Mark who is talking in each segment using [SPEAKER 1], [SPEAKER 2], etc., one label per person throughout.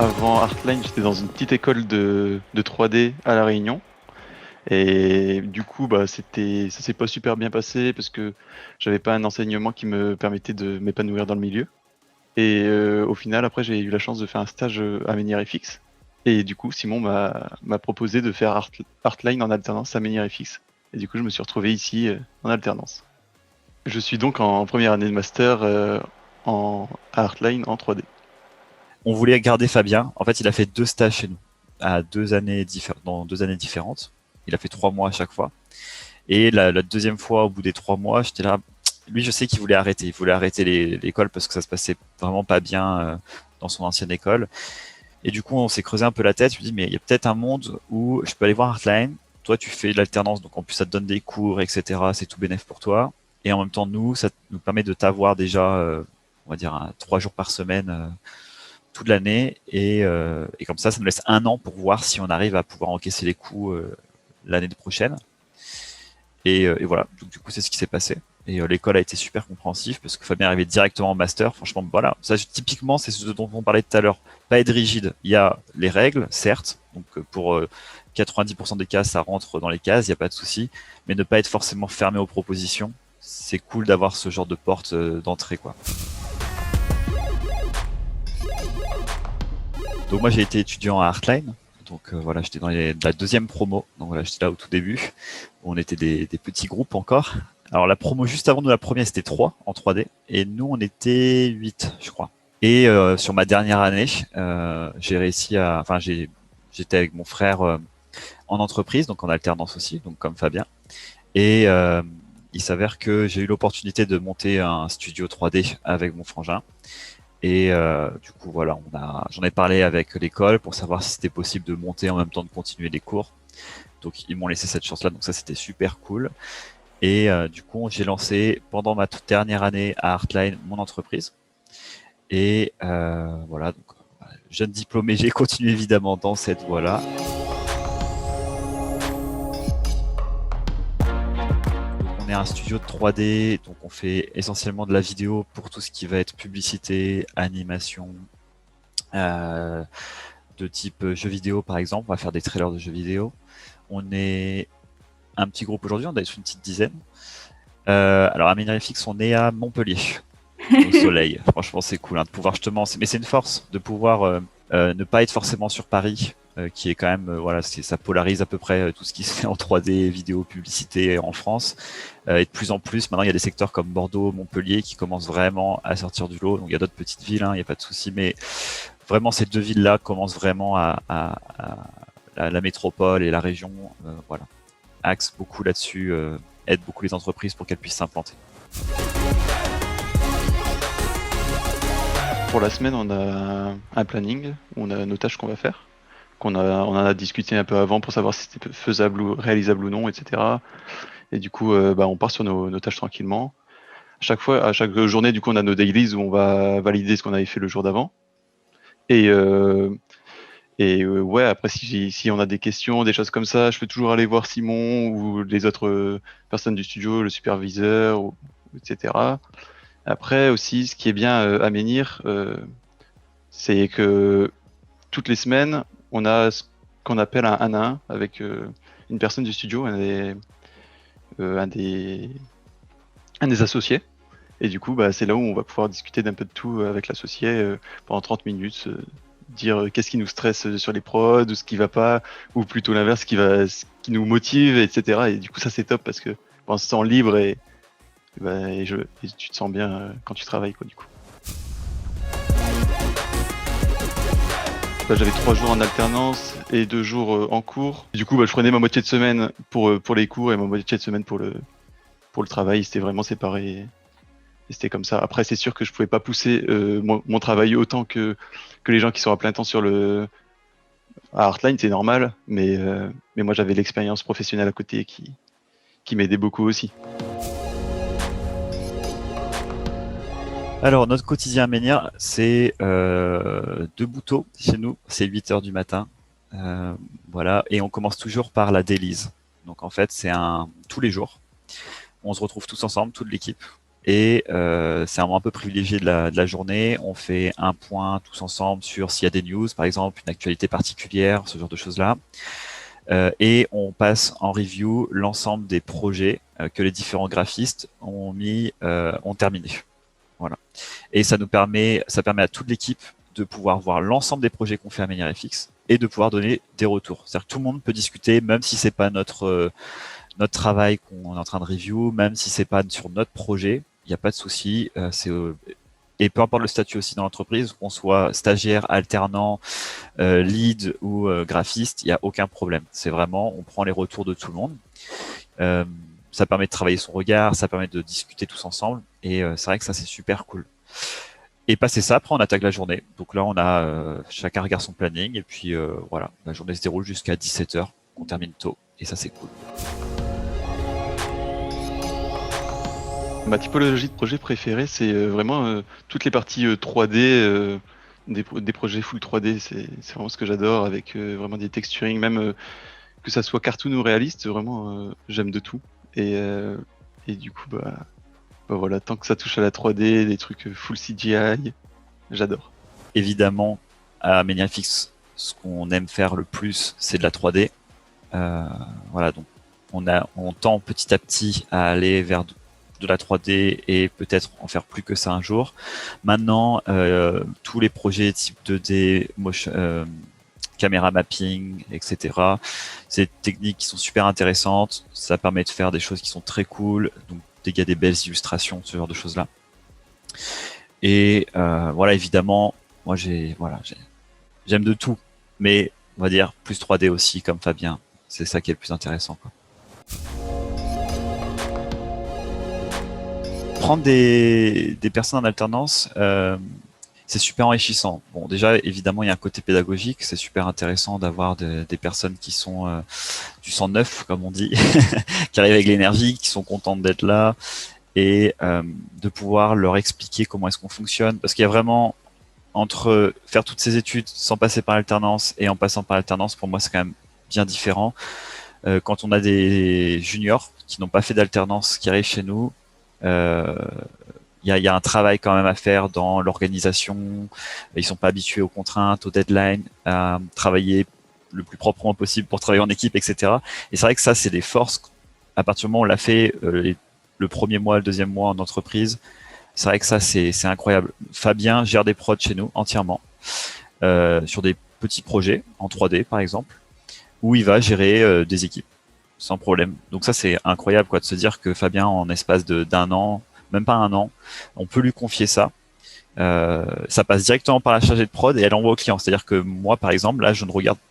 [SPEAKER 1] avant Artline, j'étais dans une petite école de 3D à La Réunion. Et du coup, ça s'est pas super bien passé parce que j'avais pas un enseignement qui me permettait de m'épanouir dans le milieu. Et au final, après, j'ai eu la chance de faire un stage à Menhir FX. Et du coup, Simon m'a proposé de faire Artline en alternance à Menhir FX. Et du coup, je me suis retrouvé ici en alternance. Je suis donc en première année de master à Artline en 3D.
[SPEAKER 2] On voulait garder Fabien. En fait, il a fait 2 stages chez nous, à 2 années dans 2 années différentes. Il a fait 3 mois à chaque fois. Et la deuxième fois, au bout des 3 mois, j'étais là. Lui, je sais qu'il voulait arrêter. Il voulait arrêter l'école parce que ça se passait vraiment pas bien dans son ancienne école. Et du coup, on s'est creusé un peu la tête. Je me dis, mais il y a peut-être un monde où je peux aller voir Artline. Toi, tu fais de l'alternance, donc en plus, ça te donne des cours, etc. C'est tout bénéf pour toi. Et en même temps, nous, ça nous permet de t'avoir déjà, on va dire, 3 jours par semaine toute l'année. Et comme ça nous laisse 1 an pour voir si on arrive à pouvoir encaisser les coûts l'année prochaine. Et voilà, donc du coup, c'est ce qui s'est passé. Et l'école a été super compréhensive parce que Fabien arrivait directement en master. Franchement, voilà, ça typiquement, c'est ce dont on parlait tout à l'heure. Pas être rigide. Il y a les règles, certes. Donc pour 90% des cas, ça rentre dans les cases, il n'y a pas de souci. Mais ne pas être forcément fermé aux propositions. C'est cool d'avoir ce genre de porte d'entrée, quoi. Donc moi, j'ai été étudiant à Artline. Donc voilà, j'étais dans la deuxième promo. Donc voilà, j'étais là au tout début. On était des petits groupes encore. Alors la promo juste avant nous, la première, c'était 3 en 3D. Et nous, on était 8, je crois. Et sur ma dernière année, j'ai réussi à... Enfin, j'étais avec mon frère en entreprise, donc en alternance aussi, donc comme Fabien. Et il s'avère que j'ai eu l'opportunité de monter un studio 3D avec mon frangin. Et du coup, voilà, j'en ai parlé avec l'école pour savoir si c'était possible de monter en même temps de continuer les cours. Donc, ils m'ont laissé cette chance-là. Donc, ça, c'était super cool. Et du coup, j'ai lancé pendant ma toute dernière année à Artline mon entreprise. Et voilà, donc, jeune diplômé, j'ai continué évidemment dans cette voie-là. On est un studio de 3D, donc on fait essentiellement de la vidéo pour tout ce qui va être publicité, animation, euh, de type jeux vidéo par exemple. On va faire des trailers de jeux vidéo. On est un petit groupe aujourd'hui, on est une petite dizaine. Alors à Minérifix, on est à Montpellier, au soleil. Franchement, c'est cool de pouvoir justement. Mais c'est une force de pouvoir ne pas être forcément sur Paris, qui est quand même voilà, ça polarise à peu près tout ce qui se fait en 3D, vidéo, publicité en France. Et de plus en plus, maintenant, il y a des secteurs comme Bordeaux, Montpellier qui commencent vraiment à sortir du lot. Donc il y a d'autres petites villes, il n'y a pas de souci, mais vraiment ces deux villes-là commencent vraiment à la métropole et la région. Voilà, axe beaucoup là-dessus, aide beaucoup les entreprises pour qu'elles puissent s'implanter.
[SPEAKER 1] Pour la semaine, on a un planning, on a nos tâches qu'on va faire, on en a discuté un peu avant pour savoir si c'était faisable ou réalisable ou non, etc. Et du coup, on part sur nos tâches tranquillement. À chaque journée, du coup, on a nos dailies où on va valider ce qu'on avait fait le jour d'avant. Et, ouais, après, si on a des questions, des choses comme ça, je peux toujours aller voir Simon ou les autres personnes du studio, le superviseur, etc. Après aussi, ce qui est bien à Menhir, c'est que toutes les semaines, on a ce qu'on appelle un 1 à 1 avec une personne du studio, euh, un des, un des associés. Et du coup, c'est là où on va pouvoir discuter d'un peu de tout avec l'associé pendant 30 minutes, dire qu'est-ce qui nous stresse sur les prods, ou ce qui va pas, ou plutôt l'inverse, ce qui nous motive, etc. Et du coup, ça c'est top parce que on se sent libre et tu te sens bien quand tu travailles, quoi, du coup. J'avais 3 jours en alternance et 2 jours en cours. Du coup, je prenais ma moitié de semaine pour les cours et ma moitié de semaine pour le travail. C'était vraiment séparé. Et c'était comme ça. Après, c'est sûr que je pouvais pas pousser mon travail autant que les gens qui sont à plein temps à Artline, c'est normal. Mais moi, j'avais l'expérience professionnelle à côté qui m'aidait beaucoup aussi.
[SPEAKER 2] Alors, notre quotidien à Ménière, c'est debout tôt chez nous, c'est 8 heures du matin. Voilà, et on commence toujours par la délice. Donc en fait, tous les jours. On se retrouve tous ensemble, toute l'équipe. Et c'est un moment un peu privilégié de la journée. On fait un point tous ensemble sur s'il y a des news, par exemple, une actualité particulière, ce genre de choses-là. Et on passe en review l'ensemble des projets que les différents graphistes ont terminé. Voilà. Et ça permet à toute l'équipe de pouvoir voir l'ensemble des projets qu'on fait à ManiaFX et de pouvoir donner des retours. C'est-à-dire que tout le monde peut discuter, même si c'est pas notre travail qu'on est en train de review, même si c'est pas sur notre projet, il n'y a pas de souci. Et peu importe le statut aussi dans l'entreprise, qu'on soit stagiaire, alternant, lead ou graphiste, il n'y a aucun problème. C'est vraiment, on prend les retours de tout le monde. Ça permet de travailler son regard, ça permet de discuter tous ensemble. Et c'est vrai que ça, c'est super cool. Et passer ça, après on attaque la journée. Donc là, on a chacun regarde son planning et puis voilà, la journée se déroule jusqu'à 17h. On termine tôt et ça, c'est cool.
[SPEAKER 1] Ma typologie de projet préférée, c'est vraiment toutes les parties 3D, des projets full 3D. C'est vraiment ce que j'adore, avec vraiment des texturing, même que ça soit cartoon ou réaliste, vraiment j'aime de tout. Et du coup, voilà, tant que ça touche à la 3D, des trucs full CGI, j'adore.
[SPEAKER 2] Évidemment, à ManiaFix, ce qu'on aime faire le plus, c'est de la 3D. Voilà, donc on tend petit à petit à aller vers de la 3D et peut-être en faire plus que ça un jour. Maintenant, tous les projets type 2D, motion, caméra mapping, etc. C'est des techniques qui sont super intéressantes. Ça permet de faire des choses qui sont très cool. Donc, il y a des belles illustrations, ce genre de choses-là. Et voilà, évidemment, moi j'aime de tout, mais on va dire plus 3D aussi, comme Fabien. C'est ça qui est le plus intéressant, quoi. Prendre des personnes en alternance, c'est super enrichissant. Bon, déjà, évidemment, il y a un côté pédagogique. C'est super intéressant d'avoir des personnes qui sont du sang neuf, comme on dit, qui arrivent avec l'énergie, qui sont contentes d'être là et de pouvoir leur expliquer comment est-ce qu'on fonctionne. Parce qu'il y a vraiment, entre faire toutes ces études sans passer par l'alternance et en passant par l'alternance, pour moi, c'est quand même bien différent. Quand on a des juniors qui n'ont pas fait d'alternance, qui arrivent chez nous, il y a un travail quand même à faire dans l'organisation. Ils sont pas habitués aux contraintes, aux deadlines, à travailler le plus proprement possible pour travailler en équipe, etc. Et c'est vrai que ça, c'est des forces. À partir du moment où on l'a fait le premier mois, le deuxième mois en entreprise, c'est vrai que ça, c'est incroyable. Fabien gère des prods chez nous entièrement sur des petits projets en 3D, par exemple, où il va gérer des équipes sans problème. Donc ça, c'est incroyable, quoi, de se dire que Fabien, en espace d'un an, même pas un an, on peut lui confier ça. Ça passe directement par la chargée de prod et elle envoie au client. C'est-à-dire que moi, par exemple, là,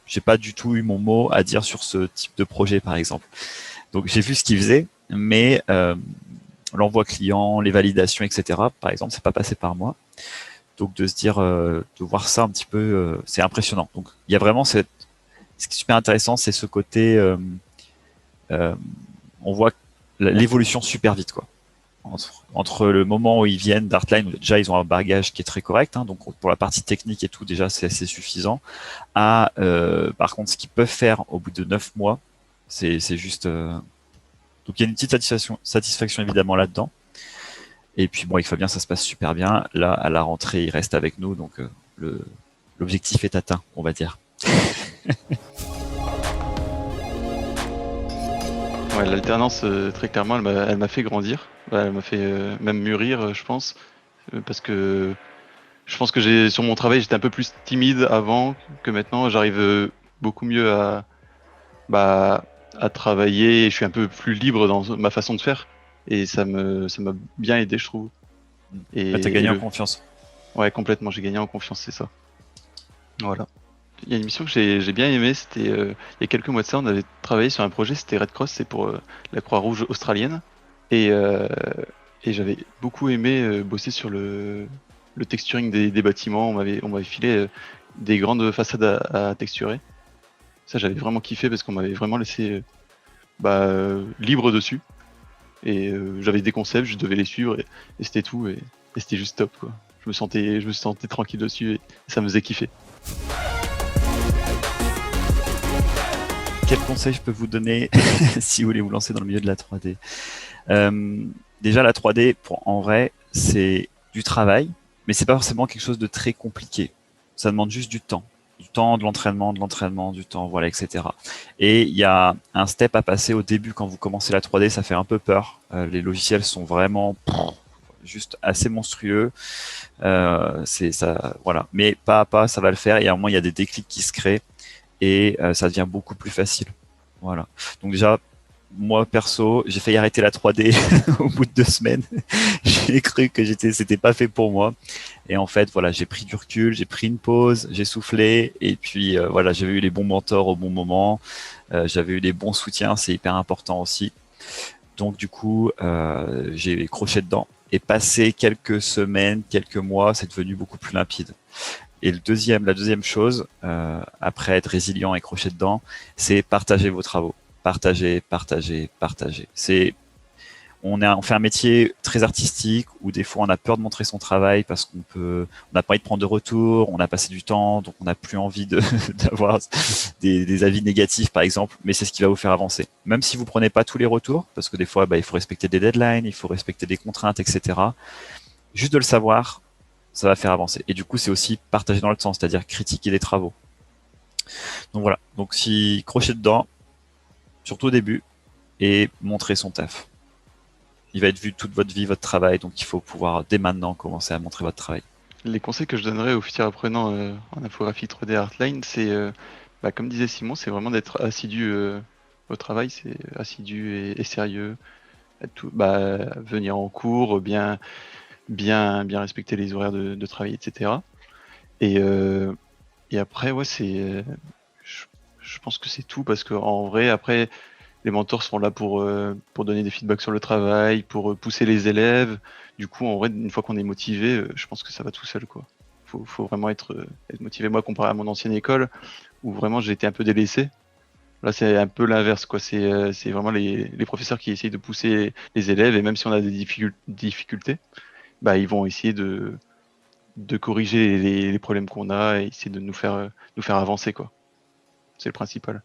[SPEAKER 2] j'ai pas du tout eu mon mot à dire sur ce type de projet, par exemple. Donc j'ai vu ce qu'il faisait, mais l'envoi client, les validations, etc. Par exemple, c'est pas passé par moi. Donc de se dire, de voir ça un petit peu, c'est impressionnant. Donc il y a vraiment ce qui est super intéressant, c'est ce côté, on voit l'évolution super vite, quoi. Entre le moment où ils viennent d'Artline, où déjà ils ont un bagage qui est très correct, hein, donc pour la partie technique et tout, déjà c'est assez suffisant, à par contre ce qu'ils peuvent faire au bout de 9 mois, c'est juste... Donc il y a une petite satisfaction évidemment là-dedans. Et puis bon, avec Fabien, ça se passe super bien. Là, à la rentrée, il reste avec nous, donc l'objectif est atteint, on va dire.
[SPEAKER 1] Ouais, l'alternance, très clairement, elle m'a fait grandir. Elle m'a fait même mûrir, je pense. Parce que je pense que sur mon travail, j'étais un peu plus timide avant que maintenant. J'arrive beaucoup mieux bah, à travailler. Et je suis un peu plus libre dans ma façon de faire. Et ça m'a bien aidé, je trouve.
[SPEAKER 2] Et t'as gagné en confiance.
[SPEAKER 1] Ouais, complètement. J'ai gagné en confiance, c'est ça. Voilà. Il y a une mission que j'ai bien aimée, c'était il y a quelques mois de ça, on avait travaillé sur un projet, c'était Red Cross, c'est pour la Croix-Rouge australienne. Et, euh, et j'avais beaucoup aimé bosser sur le texturing des bâtiments. On m'avait filé des grandes façades à texturer. Ça, j'avais vraiment kiffé parce qu'on m'avait vraiment laissé libre dessus. Et j'avais des concepts, je devais les suivre et c'était tout. Et c'était juste top, quoi. Je me sentais tranquille dessus et ça me faisait kiffer.
[SPEAKER 2] Quel conseil je peux vous donner si vous voulez vous lancer dans le milieu de la 3D? déjà la 3D, en vrai, c'est du travail, mais c'est pas forcément quelque chose de très compliqué. Ça demande juste du temps, de l'entraînement, du temps, voilà, etc. Et il y a un step à passer au début quand vous commencez la 3D, ça fait un peu peur. Les logiciels sont vraiment juste assez monstrueux. C'est ça, voilà. Mais pas à pas, ça va le faire. Et à un moment, il y a des déclics qui se créent et ça devient beaucoup plus facile. Voilà. Donc déjà, moi perso, j'ai failli arrêter la 3D au bout de 2 semaines. J'ai cru que c'était pas fait pour moi. Et en fait, voilà, j'ai pris du recul, j'ai pris une pause, j'ai soufflé, et puis voilà, j'avais eu les bons mentors au bon moment, j'avais eu les bons soutiens, c'est hyper important aussi. Donc du coup, j'ai croché dedans. Et passé quelques semaines, quelques mois, c'est devenu beaucoup plus limpide. Et la deuxième chose, après être résilient et crocher dedans, c'est partager vos travaux. Partager, partager, partager. On fait un métier très artistique où des fois on a peur de montrer son travail parce on n'a pas envie de prendre de retour, on a passé du temps, donc on n'a plus envie d'avoir des avis négatifs par exemple, mais c'est ce qui va vous faire avancer. Même si vous prenez pas tous les retours, parce que des fois il faut respecter des deadlines, il faut respecter des contraintes, etc. Juste de le savoir, ça va faire avancer. Et du coup c'est aussi partager dans l'autre sens, c'est-à-dire critiquer les travaux. Donc voilà, donc si crochet dedans, surtout au début, et montrer son taf. Il va être vu toute votre vie, votre travail, donc il faut pouvoir dès maintenant commencer à montrer votre travail.
[SPEAKER 1] Les conseils que je donnerais aux futurs apprenants en infographie 3D Artline, c'est, comme disait Simon, c'est vraiment d'être assidu au travail, c'est assidu et sérieux, venir en cours, bien respecter les horaires de travail, etc. Et, euh, et après, ouais, je, je pense que c'est tout parce qu'en vrai, après, les mentors sont là pour donner des feedbacks sur le travail, pour pousser les élèves. Du coup, en vrai, une fois qu'on est motivé, je pense que ça va tout seul, quoi. Faut vraiment être motivé. Moi, comparé à mon ancienne école, où vraiment j'ai été un peu délaissé, là, c'est un peu l'inverse, quoi. C'est vraiment les professeurs qui essayent de pousser les élèves, et même si on a des difficultés, bah, ils vont essayer de corriger les problèmes qu'on a et essayer de nous faire avancer, quoi. C'est le principal.